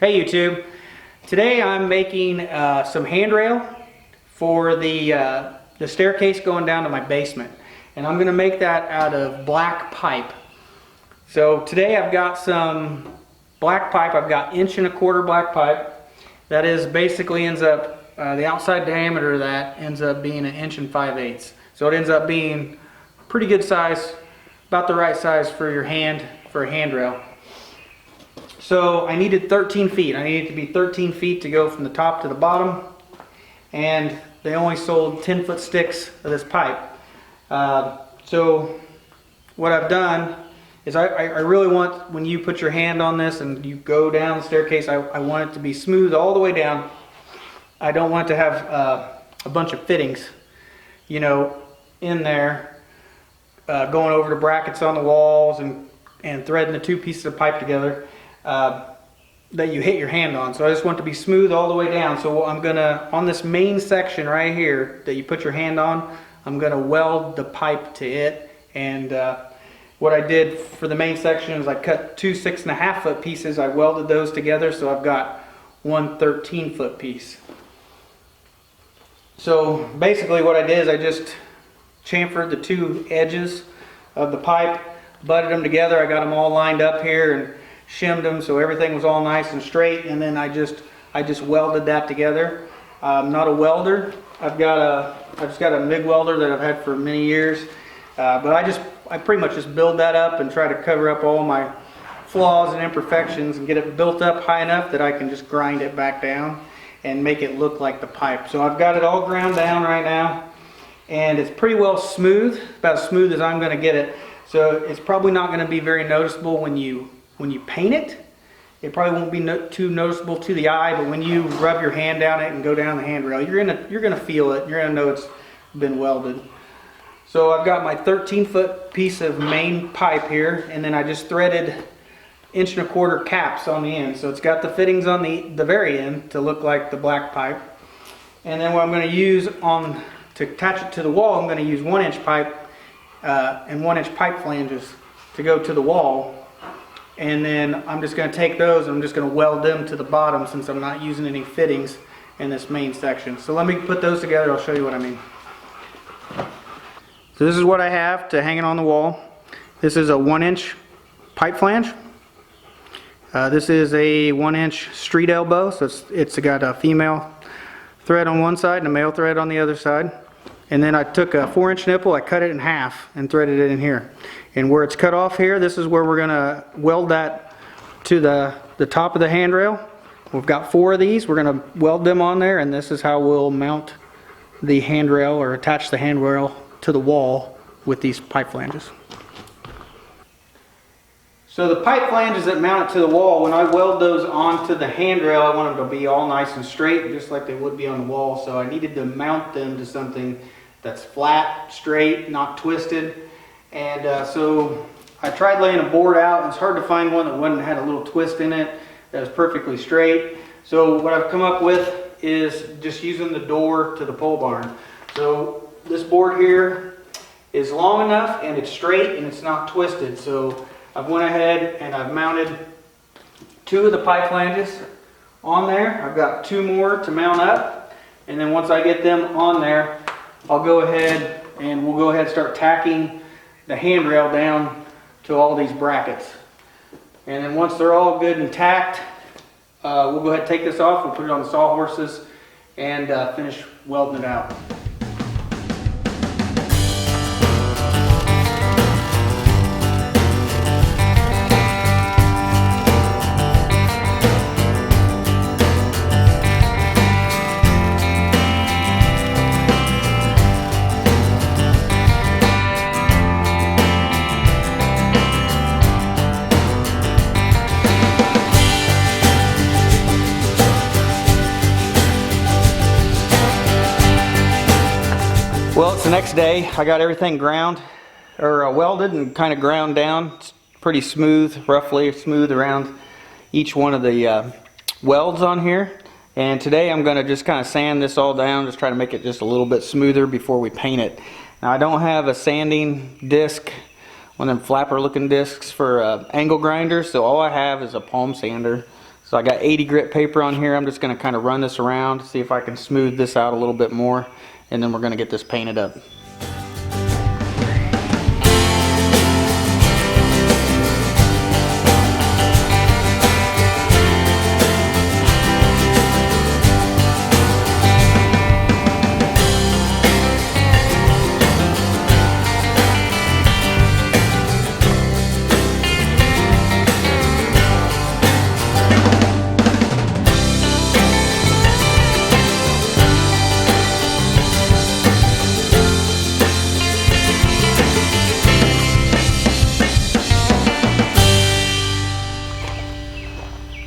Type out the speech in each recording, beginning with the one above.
Hey YouTube, today I'm making some handrail for the staircase going down to my basement, and I'm going to make that out of black pipe. So today I've got some black pipe. I've got 1¼ black pipe. That is basically ends up, the outside diameter of that ends up being 1 5/8. So it ends up being pretty good size, about the right size for your hand, for a handrail. So I needed 13 feet. I needed it to be 13 feet to go from the top to the bottom. And they only sold 10-foot sticks of this pipe. So what I've done is I really want, when you put your hand on this and you go down the staircase, I want it to be smooth all the way down. I don't want it to have a bunch of fittings, you know, in there, going over the brackets on the walls and threading the two pieces of pipe together. That you hit your hand on. So I just want it to be smooth all the way down. So I'm gonna, on this main section right here that you put your hand on, I'm gonna weld the pipe to it. And what I did for the main section is I cut two 6.5-foot pieces. I welded those together, so I've got one 13-foot piece. So basically what I did is I just chamfered the two edges of the pipe, butted them together. I got them all lined up here and shimmed them so everything was all nice and straight, and then I just welded that together. I'm not a welder. I've just got a MIG welder that I've had for many years, but I pretty much just build that up and try to cover up all my flaws and imperfections and get it built up high enough that I can just grind it back down and make it look like the pipe. So I've got it all ground down right now, and it's pretty well smooth, about as smooth as I'm going to get it. So it's probably not going to be very noticeable when you paint it. It probably won't be too noticeable to the eye, but when you rub your hand down it and go down the handrail, you're gonna feel it. You're gonna know it's been welded. So I've got my 13-foot piece of main pipe here, and then I just threaded 1¼ caps on the end. So it's got the fittings on the very end to look like the black pipe. And then what I'm going to use to attach it to the wall, I'm going to use 1-inch pipe and 1-inch pipe flanges to go to the wall. And then I'm just going to take those and I'm just going to weld them to the bottom, since I'm not using any fittings in this main section. So let me put those together. I'll show you what I mean. So this is what I have to hang it on the wall. This is a 1-inch pipe flange. This is a 1-inch street elbow. So it's got a female thread on one side and a male thread on the other side. And then I took a 4-inch nipple, I cut it in half and threaded it in here. And where it's cut off here, this is where we're going to weld that to the top of the handrail. We've got 4 of these. We're going to weld them on there, and this is how we'll mount the handrail, or attach the handrail to the wall with these pipe flanges. So the pipe flanges that mount it to the wall, when I weld those onto the handrail, I want them to be all nice and straight, just like they would be on the wall. So I needed to mount them to something that's flat, straight, not twisted. And so I tried laying a board out. It's hard to find one that had a little twist in it, that was perfectly straight. So what I've come up with is just using the door to the pole barn. So this board here is long enough and it's straight and it's not twisted. So I've went ahead and I've mounted 2 of the pipe flanges on there. I've got 2 more to mount up. And then once I get them on there, I'll go ahead and we'll go ahead and start tacking the handrail down to all these brackets. And then once they're all good and tacked, we'll go ahead and take this off, we'll put it on the sawhorses and finish welding it out. Well, it's the next day. I got everything welded and kind of ground down. It's pretty smooth, roughly smooth around each one of the welds on here. And today I'm going to just kind of sand this all down, just try to make it just a little bit smoother before we paint it. Now I don't have a sanding disc, one of them flapper looking discs for angle grinders, so all I have is a palm sander. So I got 80 grit paper on here. I'm just going to kind of run this around, see if I can smooth this out a little bit more, and then we're going to get this painted up.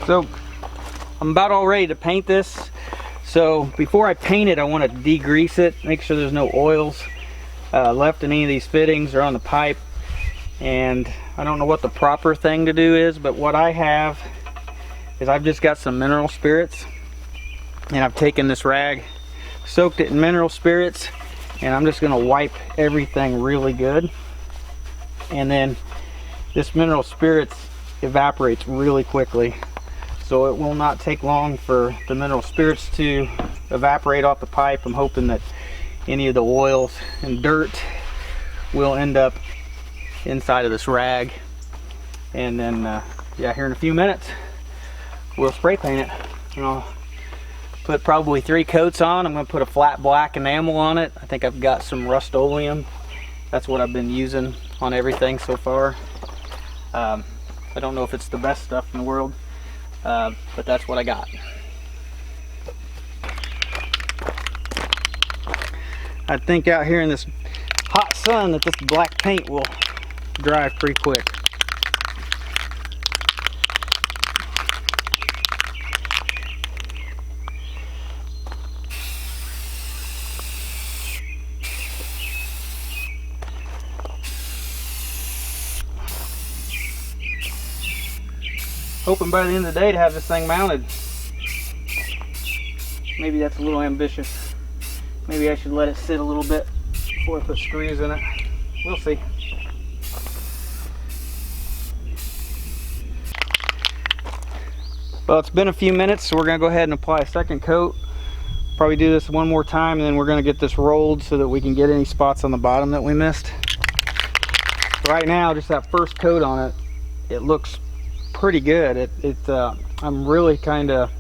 So I'm about all ready to paint this. So before I paint it, I want to degrease it, make sure there's no oils left in any of these fittings or on the pipe. And I don't know what the proper thing to do is, but what I have is I've just got some mineral spirits, and I've taken this rag, soaked it in mineral spirits, and I'm just going to wipe everything really good. And then this mineral spirits evaporates really quickly. So it will not take long for the mineral spirits to evaporate off the pipe. I'm hoping that any of the oils and dirt will end up inside of this rag. And then, yeah, here in a few minutes, we'll spray paint it. And I'll put probably 3 coats on. I'm going to put a flat black enamel on it. I think I've got some Rust-Oleum. That's what I've been using on everything so far. I don't know if it's the best stuff in the world. But that's what I got. I think out here in this hot sun that this black paint will dry pretty quick. Hoping by the end of the day to have this thing mounted. Maybe that's a little ambitious. Maybe I should let it sit a little bit before I put screws in it. We'll see. Well, it's been a few minutes, so we're going to go ahead and apply a second coat. Probably do this one more time, and then we're going to get this rolled so that we can get any spots on the bottom that we missed. Right now, just that first coat on it, it looks pretty good. I'm really kind of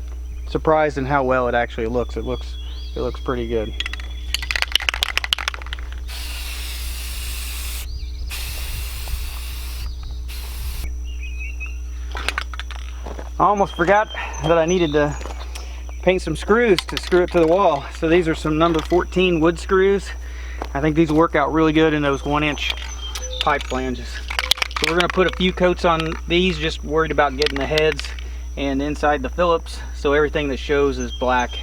surprised in how well it actually looks. It looks pretty good. I almost forgot that I needed to paint some screws to screw it to the wall. So these are some number 14 wood screws. I think these will work out really good in those 1-inch pipe flanges. So we're going to put a few coats on these, just worried about getting the heads and inside the Phillips, so everything that shows is black.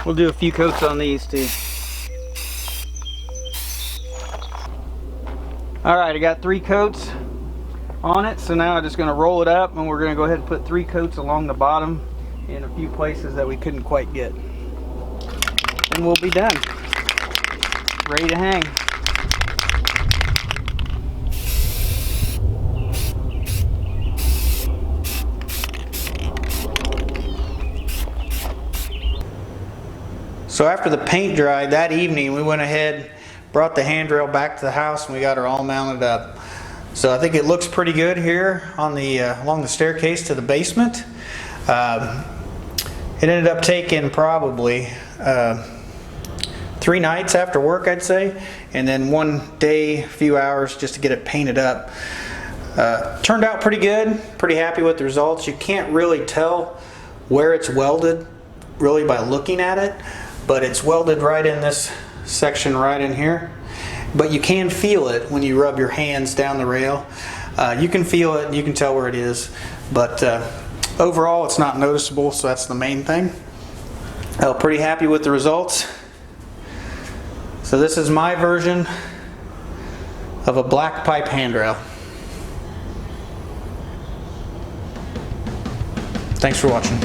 We'll do a few coats on these too. Alright, I got 3 coats on it, so now I'm just going to roll it up, and we're going to go ahead and put 3 coats along the bottom in a few places that we couldn't quite get. And we'll be done. Ready to hang. So after the paint dried that evening, we went ahead, brought the handrail back to the house, and we got her all mounted up. So I think it looks pretty good here on the along the staircase to the basement. It ended up taking probably 3 nights after work, I'd say, and then 1 day, a few hours just to get it painted up. Turned out pretty good, pretty happy with the results. You can't really tell where it's welded really by looking at it, but it's welded right in this section right in here. But you can feel it when you rub your hands down the rail. You can feel it and you can tell where it is, but overall it's not noticeable, so that's the main thing. Pretty happy with the results. So this is my version of a black pipe handrail. Thanks for watching.